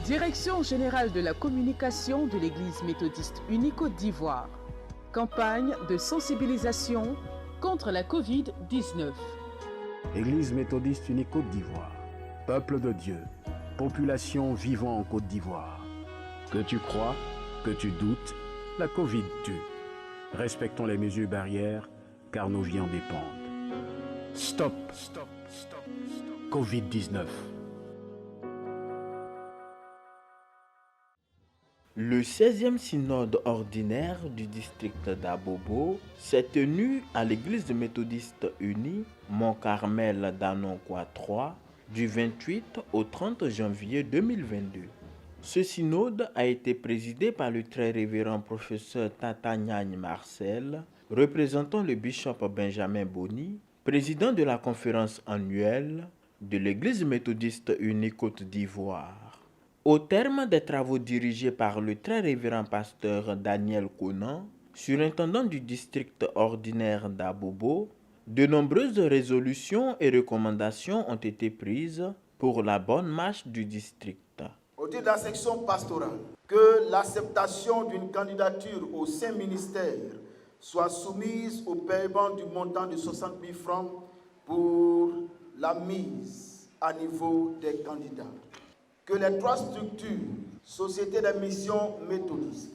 Direction générale de la communication de l'Église méthodiste unie Côte d'Ivoire. Campagne de sensibilisation contre la Covid-19. Église méthodiste unie Côte d'Ivoire. Peuple de Dieu, population vivant en Côte d'Ivoire. Que tu crois, que tu doutes, la Covid tue. Respectons les mesures barrières, car nos vies en dépendent. Stop, Covid-19. Le 16e synode ordinaire du district d'Abobo s'est tenu à l'église méthodiste unie Mont-Carmel d'Anonkwa 3 du 28 au 30 janvier 2022. Ce synode a été présidé par le très révérend professeur Tata Nyagne Marcel, représentant le bishop Benjamin Boni, président de la conférence annuelle de l'église méthodiste unie Côte d'Ivoire. Au terme des travaux dirigés par le très révérend pasteur Daniel Conan, surintendant du district ordinaire d'Abobo, de nombreuses résolutions et recommandations ont été prises pour la bonne marche du district. Au titre de la section pastorale, que l'acceptation d'une candidature au Saint-Ministère soit soumise au paiement du montant de 60 000 francs pour la mise à niveau des candidats. Que les trois structures, Société de mission méthodiste,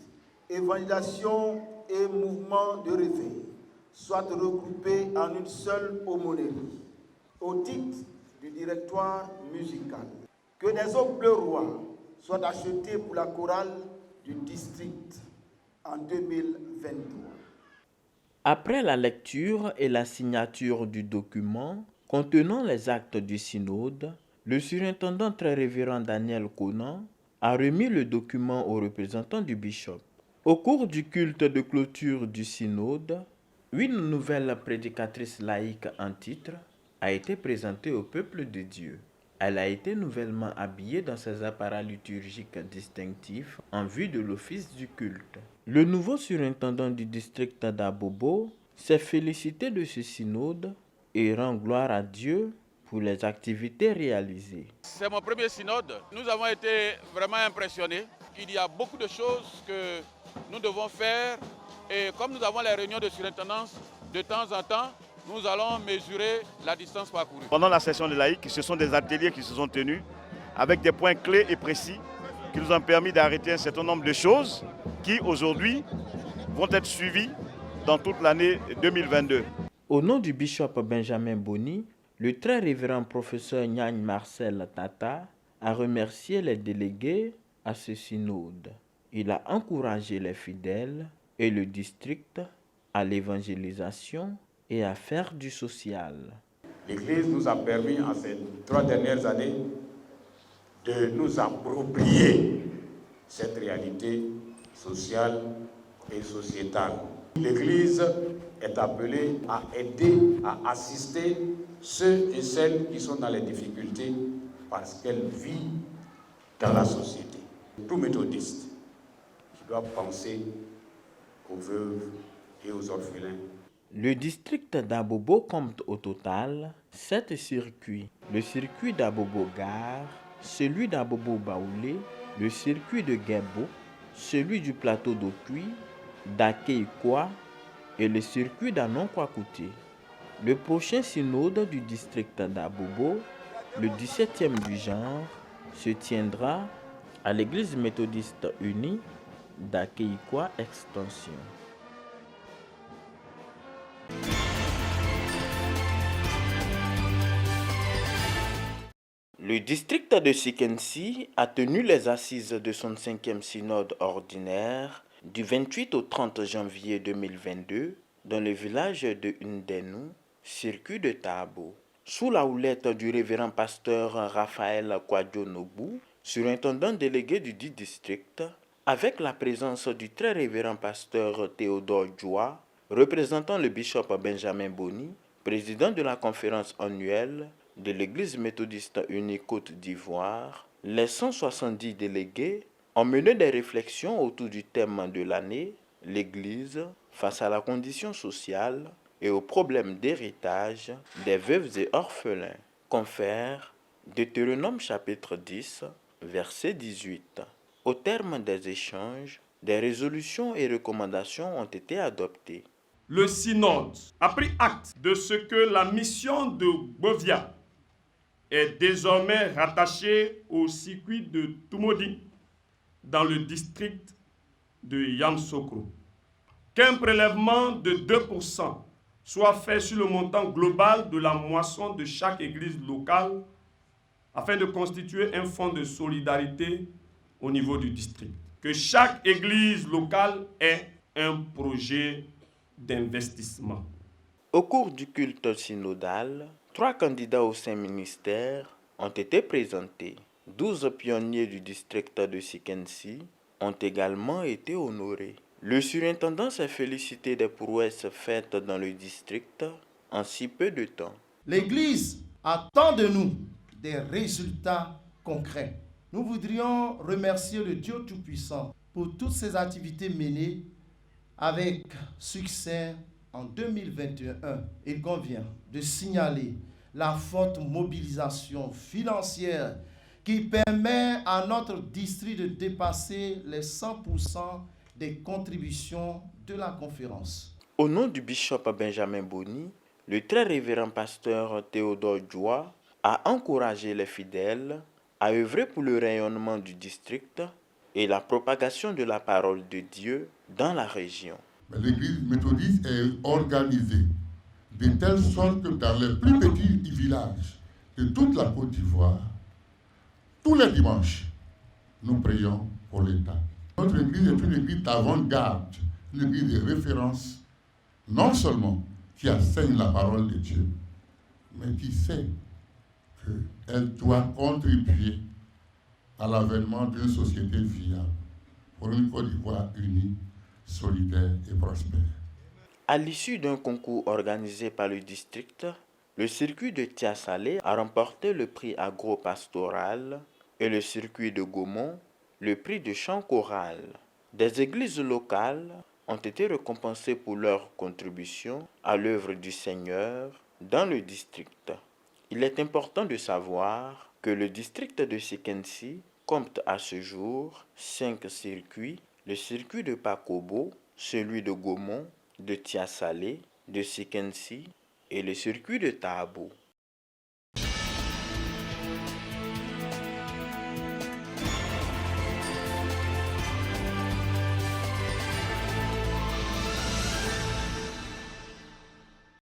Évangélisation et Mouvement de réveil, soient regroupées en une seule aumônerie, au titre du directoire musical. Que des eaux bleues rois soient achetées pour la chorale du district en 2023. Après la lecture et la signature du document contenant les actes du synode, le surintendant très révérend Daniel Conan a remis le document aux représentants du bishop. Au cours du culte de clôture du synode, une nouvelle prédicatrice laïque en titre a été présentée au peuple de Dieu. Elle a été nouvellement habillée dans ses apparats liturgiques distinctifs en vue de l'office du culte. Le nouveau surintendant du district d'Abobo s'est félicité de ce synode et rend gloire à Dieu pour les activités réalisées. C'est mon premier synode. Nous avons été vraiment impressionnés. Il y a beaucoup de choses que nous devons faire et comme nous avons les réunions de surintendance, de temps en temps, nous allons mesurer la distance parcourue. Pendant la session de laïque, ce sont des ateliers qui se sont tenus avec des points clés et précis qui nous ont permis d'arrêter un certain nombre de choses qui aujourd'hui vont être suivies dans toute l'année 2022. Au nom du bishop Benjamin Boni, le très révérend professeur Nyagne Marcel Tata a remercié les délégués à ce synode. Il a encouragé les fidèles et le district à l'évangélisation et à faire du social. L'Église nous a permis en ces 3 dernières années de nous approprier cette réalité sociale et sociétale. L'Église est appelée à aider, à assister ceux et celles qui sont dans les difficultés parce qu'elle vit dans la société. Tout méthodiste qui doit penser aux veuves et aux orphelins. Le district d'Abobo compte au total 7 circuits. Le circuit d'Abobo-Gare, celui d'Abobo-Baoulé, le circuit de Guébo, celui du plateau d'Okui, d'Akeikwa et le circuit d'Anonkwa-Kouté. Le prochain synode du district d'Abobo, le 17e du genre, se tiendra à l'église méthodiste unie d'Akeikwa Extension. Le district de Sikensi a tenu les assises de son 5e synode ordinaire du 28 au 30 janvier 2022 dans le village de Ndenu, circuit de Tabo. Sous la houlette du révérend pasteur Raphaël Kwadjonobu, surintendant délégué du dit district, avec la présence du très révérend pasteur Théodore Djoua, représentant le bishop Benjamin Boni, président de la conférence annuelle de l'Église méthodiste unie Côte d'Ivoire, les 170 délégués ont mené des réflexions autour du thème de l'année, l'Église face à la condition sociale et aux problèmes d'héritage des veuves et orphelins. Confère Deutéronome chapitre 10, verset 18. Au terme des échanges, des résolutions et recommandations ont été adoptées. Le synode a pris acte de ce que la mission de Bovia est désormais rattachée au circuit de Tumodi dans le district de Yamoussoukro. Qu'un prélèvement de 2% soit fait sur le montant global de la moisson de chaque église locale afin de constituer un fonds de solidarité au niveau du district. Que chaque église locale ait un projet d'investissement. Au cours du culte synodal, 3 candidats au Saint-Ministère ont été présentés. 12 pionniers du district de Sikensi ont également été honorés. Le surintendant s'est félicité des prouesses faites dans le district en si peu de temps. L'Église attend de nous des résultats concrets. Nous voudrions remercier le Dieu Tout-Puissant pour toutes ces activités menées avec succès en 2021. Il convient de signaler la forte mobilisation financière qui permet à notre district de dépasser les 100% des contributions de la conférence. Au nom du bishop Benjamin Boni, le très révérend pasteur Théodore Djoua a encouragé les fidèles à œuvrer pour le rayonnement du district et la propagation de la parole de Dieu dans la région. L'église méthodiste est organisée de telle sorte que dans les plus petits villages de toute la Côte d'Ivoire, tous les dimanches, nous prions pour l'État. Notre église est une église d'avant-garde, une église de référence, non seulement qui enseigne la parole de Dieu, mais qui sait qu'elle doit contribuer à l'avènement d'une société viable pour une Côte d'Ivoire unie, solidaire et prospère. À l'issue d'un concours organisé par le district, le circuit de Tia-Salé a remporté le prix agro-pastoral et le circuit de Gaumont le prix de chant choral. Des églises locales ont été récompensées pour leur contribution à l'œuvre du Seigneur dans le district. Il est important de savoir que le district de Sikensi compte à ce jour 5 circuits, le circuit de Pakobo, celui de Gaumont, de Tia-Salé, de Sikensi et le circuit de Tahabo.